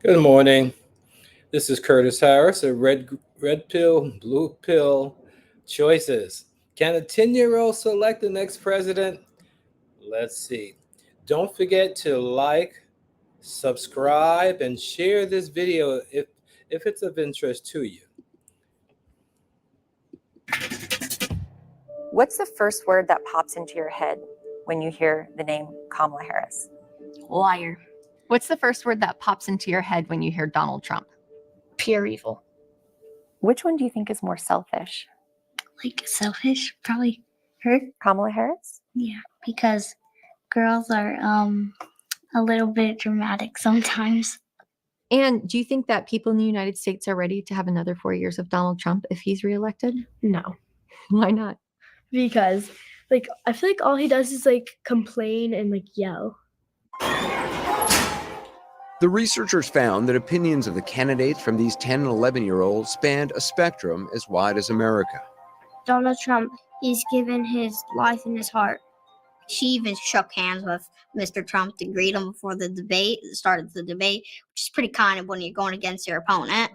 Good morning. This is Curtis Harris of Red Pill, Blue Pill Choices. Can a 10-year-old select the next president? Let's see. Don't forget to like, subscribe, and share this video if it's of interest to you. What's the first word that pops into your head when you hear the name Kamala Harris? Liar. What's the first word that pops into your head when you hear Donald Trump? Pure evil. Which one do you think is more selfish? Like selfish, probably her. Kamala Harris? Yeah, because girls are a little bit dramatic sometimes. And do you think that people in the United States are ready to have another 4 years of Donald Trump if he's reelected? No. Why not? Because I feel like all he does is complain and yell. The researchers found that opinions of the candidates from these 10 and 11-year-olds spanned a spectrum as wide as America. Donald Trump, he's given his life and his heart. She even shook hands with Mr. Trump to greet him before the started the debate, which is pretty kind of when you're going against your opponent.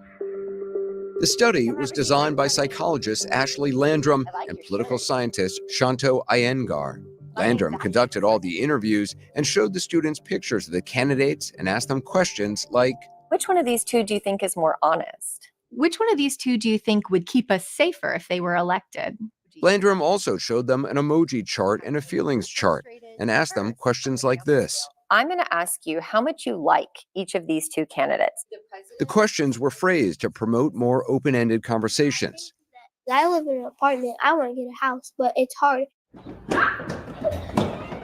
The study was designed by psychologist Ashley Landrum and political scientist Shanto Iyengar. Landrum conducted all the interviews and showed the students pictures of the candidates and asked them questions like, Which one of these two do you think is more honest? Which one of these two do you think would keep us safer if they were elected? Landrum also showed them an emoji chart and a feelings chart and asked them questions like this. I'm going to ask you how much you like each of these two candidates. The questions were phrased to promote more open-ended conversations. I live in an apartment. I want to get a house, but it's hard.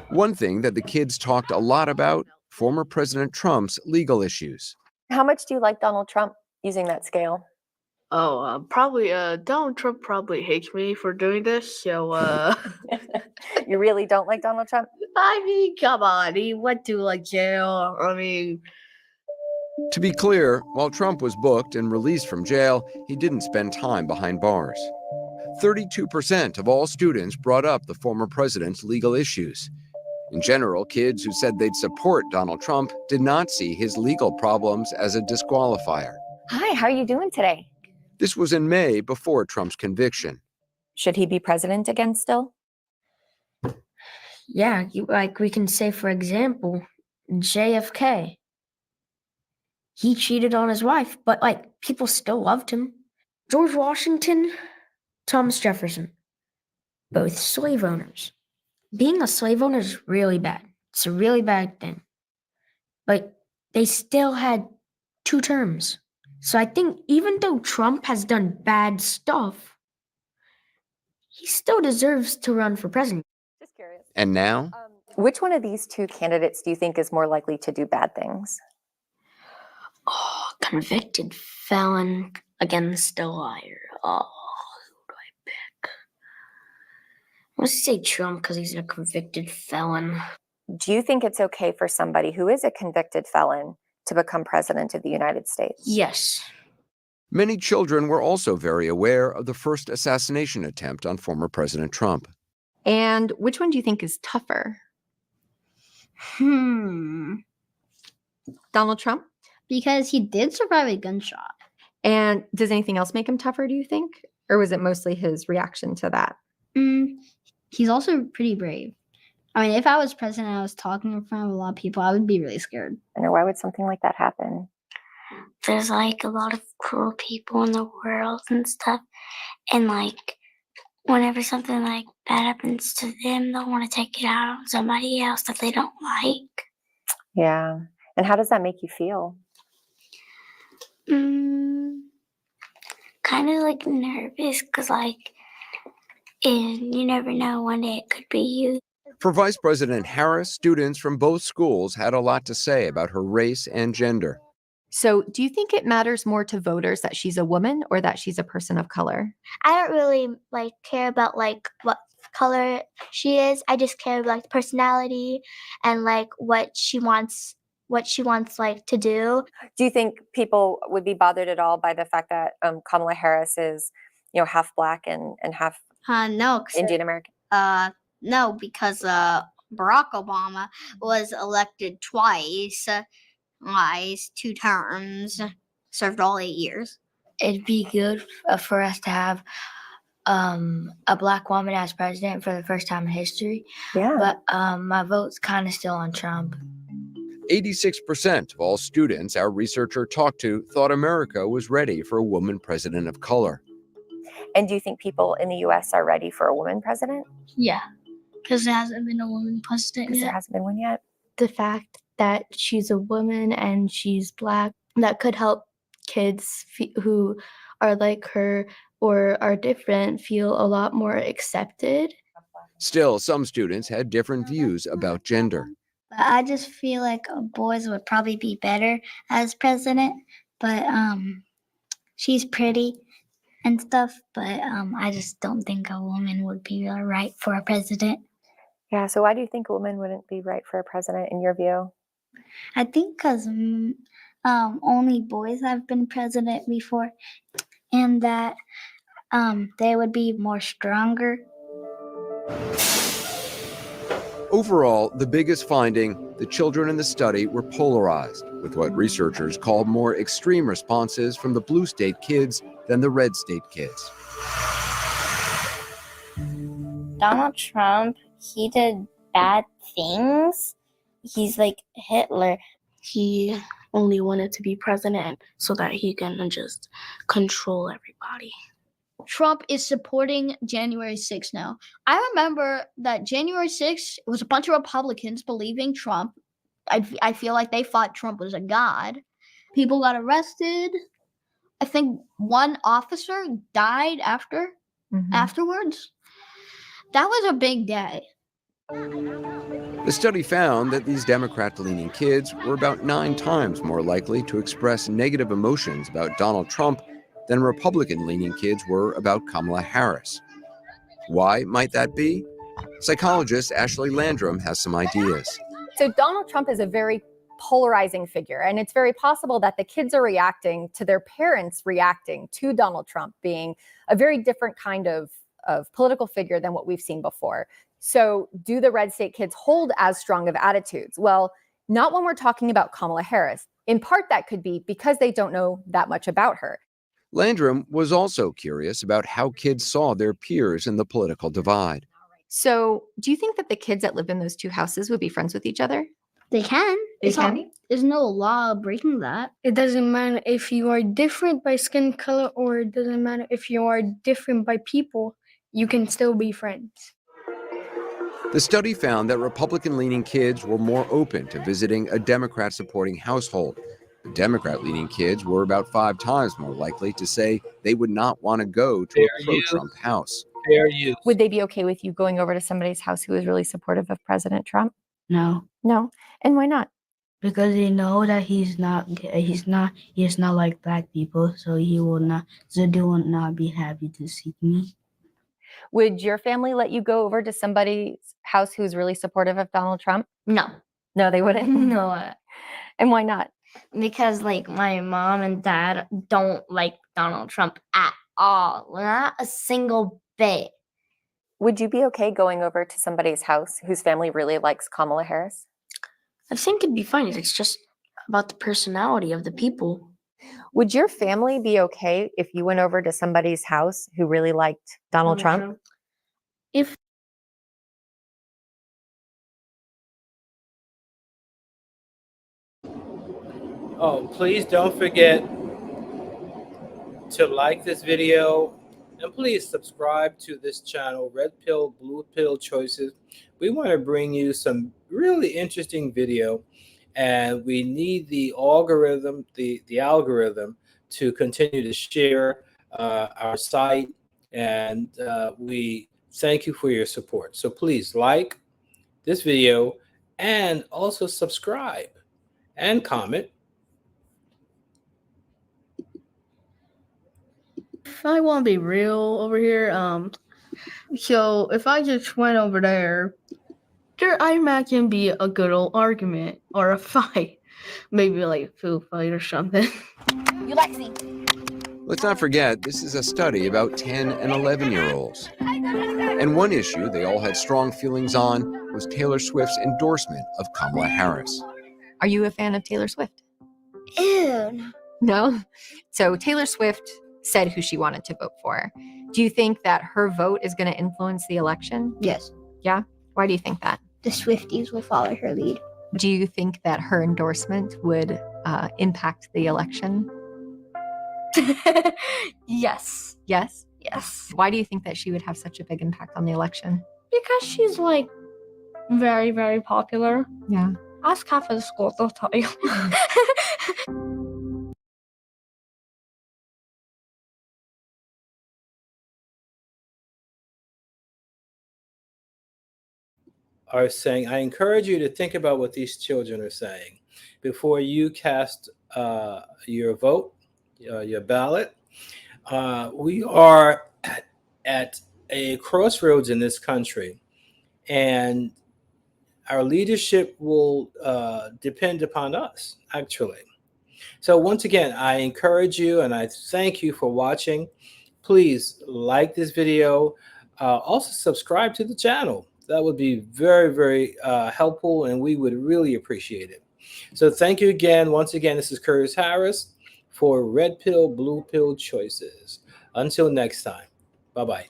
One thing that the kids talked a lot about, former President Trump's legal issues. How much do you like Donald Trump using that scale? Probably Donald Trump probably hates me for doing this, so You really don't like Donald Trump? I mean, come on, he went to jail. To be clear, while Trump was booked and released from jail, he didn't spend time behind bars. 32% of all students brought up the former president's legal issues. In general, kids who said they'd support Donald Trump did not see his legal problems as a disqualifier. Hi, how are you doing today? This was in May before Trump's conviction. Should he be president again still? Yeah, we can say, for example, JFK. He cheated on his wife, but people still loved him. George Washington, Thomas Jefferson, both slave owners. Being a slave owner is really bad. It's a really bad thing. But they still had 2 terms. So I think even though Trump has done bad stuff, he still deserves to run for president. Just curious. And now? Which one of these two candidates do you think is more likely to do bad things? Convicted felon against a liar. Who do I pick? I'm going to say Trump because he's a convicted felon. Do you think it's okay for somebody who is a convicted felon to become president of the United States? Yes. Many children were also very aware of the first assassination attempt on former President Trump. And which one do you think is tougher? Donald Trump? Because he did survive a gunshot. And does anything else make him tougher, do you think? Or was it mostly his reaction to that? He's also pretty brave. I mean, if I was president and I was talking in front of a lot of people, I would be really scared. And why would something like that happen? There's a lot of cruel people in the world and stuff. And whenever something like that happens to them, they'll want to take it out on somebody else that they don't like. Yeah. And how does that make you feel? Kind of nervous because and you never know, one day it could be you. For Vice President Harris, students from both schools had a lot to say about her race and gender. So do you think it matters more to voters that she's a woman or that she's a person of color? I don't really care about what color she is. I just care about personality and what she wants to do. Do you think people would be bothered at all by the fact that Kamala Harris is, half Black and half No, Indian American? No, because Barack Obama was elected twice. Lies, 2 terms, served all 8 years. It'd be good for us to have a black woman as president for the first time in history. Yeah. But my vote's kind of still on Trump. 86% of all students our researcher talked to thought America was ready for a woman president of color. And do you think people in the US are ready for a woman president? Yeah, because there hasn't been a woman president Because there yet. hasn't been one yet. The fact that she's a woman and she's black, that could help kids who are like her or are different feel a lot more accepted. Still, some students had different views about gender. But I just feel like boys would probably be better as president. But she's pretty and stuff. But I just don't think a woman would be right for a president. Yeah, so why do you think a woman wouldn't be right for a president in your view? I think because only boys have been president before, and that they would be more stronger. Overall, the biggest finding, the children in the study were polarized, with what researchers call more extreme responses from the blue state kids than the red state kids. Donald Trump, he did bad things. He's like Hitler. He only wanted to be president so that he can just control everybody. Trump is supporting January 6th now. I remember that January 6th was a bunch of Republicans believing Trump. I feel like they thought Trump was a god. People got arrested. I think one officer died afterwards. That was a big day. The study found that these Democrat-leaning kids were about 9 times more likely to express negative emotions about Donald Trump than Republican-leaning kids were about Kamala Harris. Why might that be? Psychologist Ashley Landrum has some ideas. So Donald Trump is a very polarizing figure, and it's very possible that the kids are reacting to their parents reacting to Donald Trump being a very different kind of political figure than what we've seen before. So do the red state kids hold as strong of attitudes? Well, not when we're talking about Kamala Harris. In part, that could be because they don't know that much about her. Landrum was also curious about how kids saw their peers in the political divide. So do you think that the kids that live in those 2 houses would be friends with each other? They can. There's no law breaking that. It doesn't matter if you are different by skin color, or it doesn't matter if you are different by people, you can still be friends. The study found that Republican-leaning kids were more open to visiting a Democrat-supporting household. The Democrat-leaning kids were about 5 times more likely to say they would not want to go to a pro-Trump house. Fair use. Would they be okay with you going over to somebody's house who is really supportive of President Trump? No, No. And why not? because they know that he is not like black people, so they will not be happy to see me. Would your family let you go over to somebody's house who's really supportive of Donald Trump? No. No, they wouldn't. No, And why not? because like my mom and dad don't like Donald Trump at all. Not a single bit. Would you be okay going over to somebody's house whose family really likes Kamala Harris? I think it'd be fine. It's just about the personality of the people. Would your family be okay if you went over to somebody's house who really liked Donald Trump? If Oh, please don't forget to like this video and please subscribe to this channel, Red Pill, Blue Pill Choices. We want to bring you some really interesting video, and we need the algorithm, the algorithm to continue to share our site, and we thank you for your support. So please like this video and also subscribe and comment. if I want to be real over here, so if I just went over there, I imagine be a good old argument or a fight, maybe like a food fight or something. You like me? Let's not forget, this is a study about 10 and 11-year-olds. And one issue they all had strong feelings on was Taylor Swift's endorsement of Kamala Harris. Are you a fan of Taylor Swift? Ew. No? So Taylor Swift said who she wanted to vote for. Do you think that her vote is going to influence the election? Yes. Yeah? Why do you think that? The Swifties will follow her lead. Do you think that her endorsement would impact the election? Yes. Yes? Yes. Why do you think that she would have such a big impact on the election? Because she's like very, very popular. Yeah. Ask half of the school, they'll tell you. Are saying, I encourage you to think about what these children are saying before you cast your vote, your ballot. We are at a crossroads in this country, and our leadership will depend upon us, actually. So once again, I encourage you and I thank you for watching. Please like this video. Also subscribe to the channel. That would be very, very helpful, and we would really appreciate it. So thank you again. Once again, this is Curtis Harris for Red Pill, Blue Pill Choices. Until next time, bye-bye.